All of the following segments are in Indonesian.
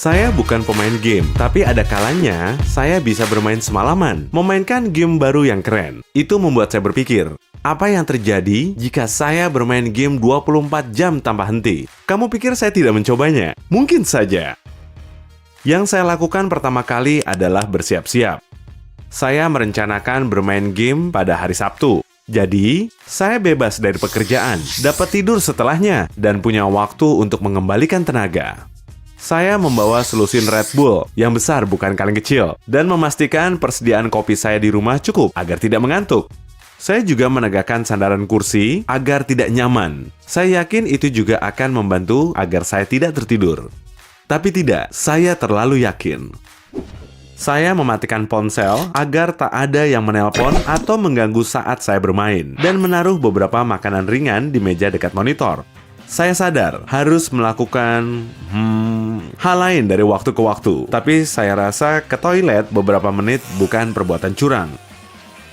Saya bukan pemain game, tapi ada kalanya saya bisa bermain semalaman, memainkan game baru yang keren. Itu membuat saya berpikir, apa yang terjadi jika saya bermain game 24 jam tanpa henti? Kamu pikir saya tidak mencobanya? Mungkin saja. Yang saya lakukan pertama kali adalah bersiap-siap. Saya merencanakan bermain game pada hari Sabtu. Jadi, saya bebas dari pekerjaan, dapat tidur setelahnya, dan punya waktu untuk mengembalikan tenaga. Saya membawa selusin Red Bull yang besar bukan kaleng kecil dan memastikan persediaan kopi saya di rumah cukup agar tidak mengantuk. Saya juga menegakkan sandaran kursi agar tidak nyaman. Saya yakin itu juga akan membantu agar saya tidak tertidur. Tapi tidak, saya terlalu yakin. Saya mematikan ponsel agar tak ada yang menelpon atau mengganggu saat saya bermain dan menaruh beberapa makanan ringan di meja dekat monitor. Saya sadar harus melakukan hal lain dari waktu ke waktu, tapi saya rasa ke toilet beberapa menit bukan perbuatan curang.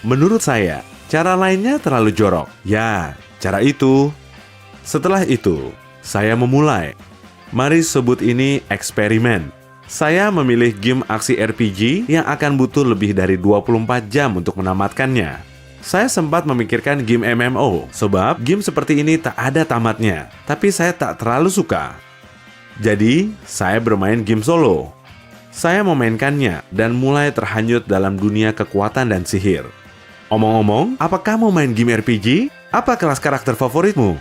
Menurut saya, cara lainnya terlalu jorok. Ya, cara itu. Setelah itu, saya memulai. Mari sebut ini eksperimen. Saya memilih game aksi RPG yang akan butuh lebih dari 24 jam untuk menamatkannya. Saya sempat memikirkan game MMO, sebab game seperti ini tak ada tamatnya, tapi saya tak terlalu suka. Jadi, saya bermain game solo. Saya memainkannya dan mulai terhanyut dalam dunia kekuatan dan sihir. Omong-omong, apakah mau main game RPG? Apa kelas karakter favoritmu?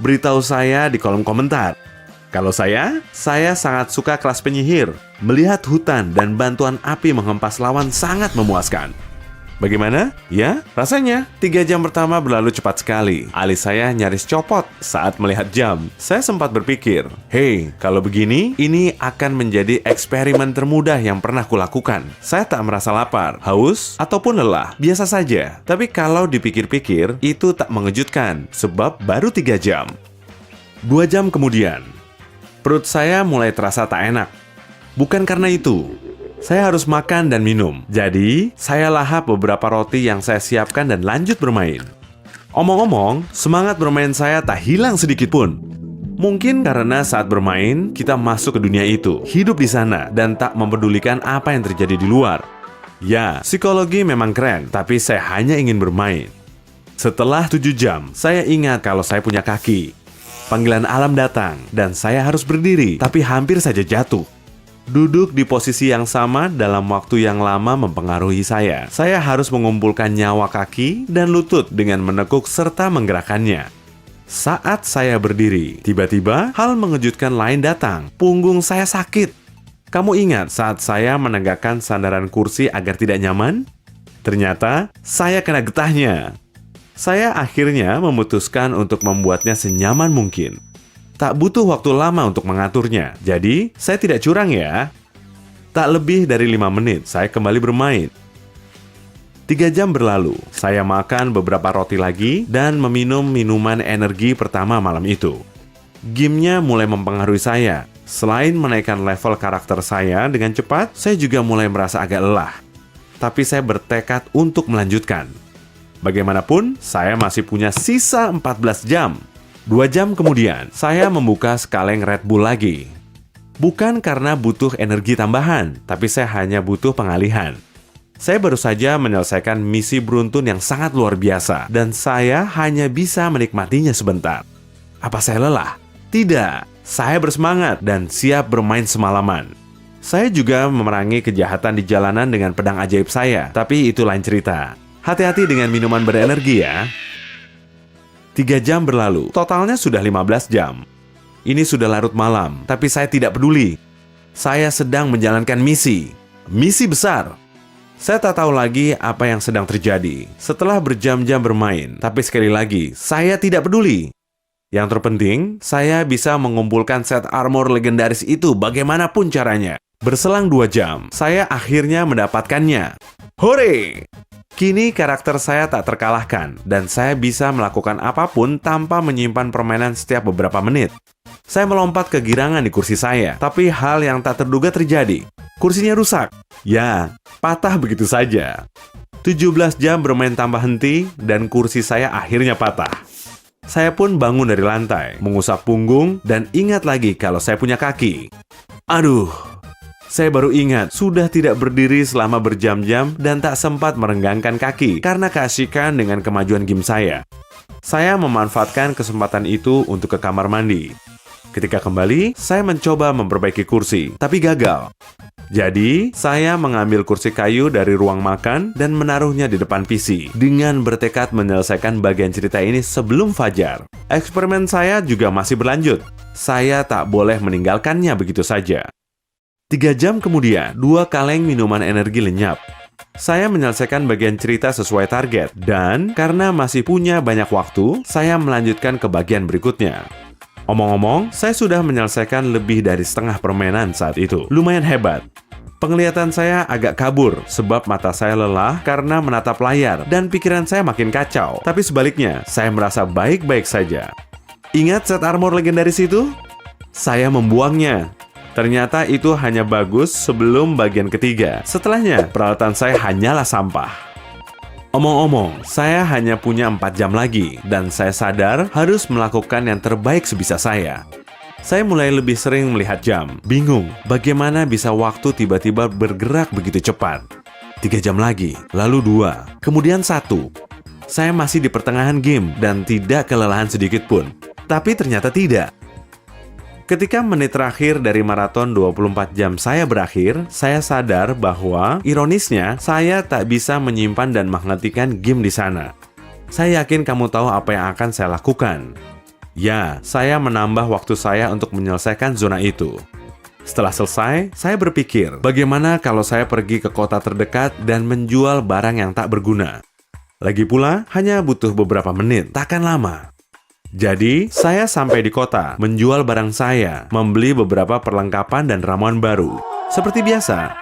Beritahu saya di kolom komentar. Kalau saya sangat suka kelas penyihir. Melihat hutan dan bantuan api menghempas lawan sangat memuaskan. Bagaimana? Ya, rasanya 3 jam pertama berlalu cepat sekali. Alis saya nyaris copot saat melihat jam. Saya sempat berpikir, hey, kalau begini, ini akan menjadi eksperimen termudah yang pernah kulakukan. Saya tak merasa lapar, haus, ataupun lelah. Biasa saja. Tapi kalau dipikir-pikir, itu tak mengejutkan, sebab baru 3 jam. 2 jam kemudian, perut saya mulai terasa tak enak. Bukan karena itu. Saya harus makan dan minum. Jadi, saya lahap beberapa roti yang saya siapkan dan lanjut bermain. Omong-omong, semangat bermain saya tak hilang sedikit pun. Mungkin karena saat bermain, kita masuk ke dunia itu, hidup di sana, dan tak mempedulikan apa yang terjadi di luar. Ya, psikologi memang keren, tapi saya hanya ingin bermain. Setelah 7 jam, saya ingat kalau saya punya kaki. Panggilan alam datang, dan saya harus berdiri, tapi hampir saja jatuh. Duduk di posisi yang sama dalam waktu yang lama mempengaruhi saya. Saya harus mengumpulkan nyawa kaki dan lutut dengan menekuk serta menggerakkannya. Saat saya berdiri, tiba-tiba hal mengejutkan lain datang. Punggung saya sakit. Kamu ingat saat saya menegakkan sandaran kursi agar tidak nyaman? Ternyata saya kena getahnya. Saya akhirnya memutuskan untuk membuatnya senyaman mungkin. Tak butuh waktu lama untuk mengaturnya, jadi saya tidak curang ya. Tak lebih dari 5 menit, saya kembali bermain. 3 jam berlalu, saya makan beberapa roti lagi dan meminum minuman energi pertama malam itu. Gamenya mulai mempengaruhi saya. Selain menaikkan level karakter saya dengan cepat, saya juga mulai merasa agak lelah. Tapi saya bertekad untuk melanjutkan. Bagaimanapun, saya masih punya sisa 14 jam. 2 jam kemudian, saya membuka sekaleng Red Bull lagi. Bukan karena butuh energi tambahan, tapi saya hanya butuh pengalihan. Saya baru saja menyelesaikan misi beruntun yang sangat luar biasa, dan saya hanya bisa menikmatinya sebentar. Apa saya lelah? Tidak, saya bersemangat dan siap bermain semalaman. Saya juga memerangi kejahatan di jalanan dengan pedang ajaib saya, tapi itu lain cerita. Hati-hati dengan minuman berenergi ya. 3 jam berlalu, totalnya sudah 15 jam. Ini sudah larut malam, tapi saya tidak peduli. Saya sedang menjalankan misi besar. Saya tak tahu lagi apa yang sedang terjadi setelah berjam-jam bermain, tapi sekali lagi, saya tidak peduli. Yang terpenting, saya bisa mengumpulkan set armor legendaris itu bagaimanapun caranya. Berselang 2 jam, saya akhirnya mendapatkannya. Hore! Kini karakter saya tak terkalahkan, dan saya bisa melakukan apapun tanpa menyimpan permainan setiap beberapa menit. Saya melompat ke girangan di kursi saya, tapi hal yang tak terduga terjadi. Kursinya rusak. Ya, patah begitu saja. 17 jam bermain tanpa henti, dan kursi saya akhirnya patah. Saya pun bangun dari lantai, mengusap punggung, dan ingat lagi kalau saya punya kaki. Aduh, Saya baru ingat, sudah tidak berdiri selama berjam-jam dan tak sempat merenggangkan kaki karena keasikan dengan kemajuan game saya. Saya memanfaatkan kesempatan itu untuk ke kamar mandi. Ketika kembali, saya mencoba memperbaiki kursi, tapi gagal. Jadi, saya mengambil kursi kayu dari ruang makan dan menaruhnya di depan PC dengan bertekad menyelesaikan bagian cerita ini sebelum fajar. Eksperimen saya juga masih berlanjut. Saya tak boleh meninggalkannya begitu saja. 3 jam kemudian, 2 kaleng minuman energi lenyap. Saya menyelesaikan bagian cerita sesuai target, dan karena masih punya banyak waktu, saya melanjutkan ke bagian berikutnya. Omong-omong, saya sudah menyelesaikan lebih dari setengah permainan saat itu. Lumayan hebat. Penglihatan saya agak kabur, sebab mata saya lelah karena menatap layar, dan pikiran saya makin kacau. Tapi sebaliknya, saya merasa baik-baik saja. Ingat set armor legendaris itu? Saya membuangnya. Ternyata itu hanya bagus sebelum bagian ketiga. Setelahnya, peralatan saya hanyalah sampah. Omong-omong, saya hanya punya 4 jam lagi, dan saya sadar harus melakukan yang terbaik sebisa saya. Saya mulai lebih sering melihat jam, bingung bagaimana bisa waktu tiba-tiba bergerak begitu cepat. 3 jam lagi, lalu 2, kemudian 1. Saya masih di pertengahan game dan tidak kelelahan sedikit pun. Tapi ternyata tidak. Ketika menit terakhir dari maraton 24 jam saya berakhir, saya sadar bahwa, ironisnya, saya tak bisa menyimpan dan menghentikan game di sana. Saya yakin kamu tahu apa yang akan saya lakukan. Ya, saya menambah waktu saya untuk menyelesaikan zona itu. Setelah selesai, saya berpikir, bagaimana kalau saya pergi ke kota terdekat dan menjual barang yang tak berguna? Lagi pula, hanya butuh beberapa menit, takkan lama. Jadi, saya sampai di kota, menjual barang saya, membeli beberapa perlengkapan dan ramuan baru. Seperti biasa.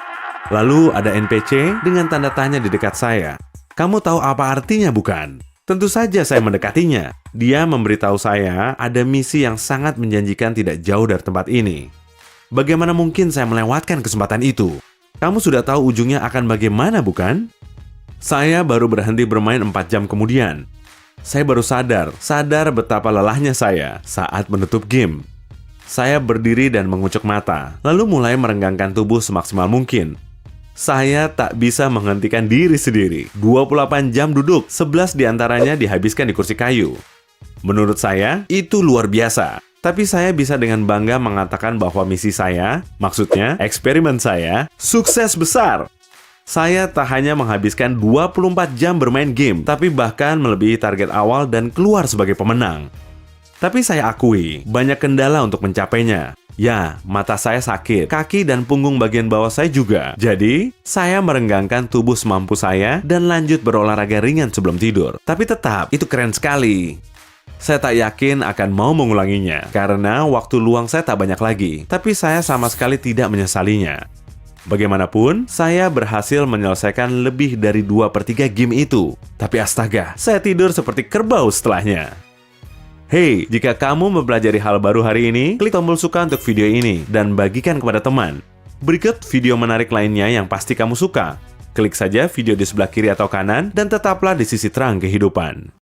Lalu ada NPC dengan tanda tanya di dekat saya. Kamu tahu apa artinya bukan? Tentu saja saya mendekatinya. Dia memberitahu saya ada misi yang sangat menjanjikan tidak jauh dari tempat ini. Bagaimana mungkin saya melewatkan kesempatan itu? Kamu sudah tahu ujungnya akan bagaimana bukan? Saya baru berhenti bermain 4 jam kemudian. Saya baru sadar betapa lelahnya saya saat menutup game. Saya berdiri dan mengucuk mata, lalu mulai merenggangkan tubuh semaksimal mungkin. Saya tak bisa menghentikan diri sendiri. 28 jam duduk, 11 diantaranya dihabiskan di kursi kayu. Menurut saya, itu luar biasa. Tapi saya bisa dengan bangga mengatakan bahwa misi saya, maksudnya eksperimen saya, sukses besar. Saya tak hanya menghabiskan 24 jam bermain game, tapi bahkan melebihi target awal dan keluar sebagai pemenang. Tapi saya akui, banyak kendala untuk mencapainya. Ya, mata saya sakit, kaki dan punggung bagian bawah saya juga. Jadi, saya merenggangkan tubuh semampu saya dan lanjut berolahraga ringan sebelum tidur. Tapi tetap, itu keren sekali. Saya tak yakin akan mau mengulanginya, karena waktu luang saya tak banyak lagi. Tapi saya sama sekali tidak menyesalinya. Bagaimanapun, saya berhasil menyelesaikan lebih dari 2/3 game itu. Tapi astaga, saya tidur seperti kerbau setelahnya. Hey, jika kamu mempelajari hal baru hari ini, klik tombol suka untuk video ini dan bagikan kepada teman. Berikut video menarik lainnya yang pasti kamu suka. Klik saja video di sebelah kiri atau kanan dan tetaplah di sisi terang kehidupan.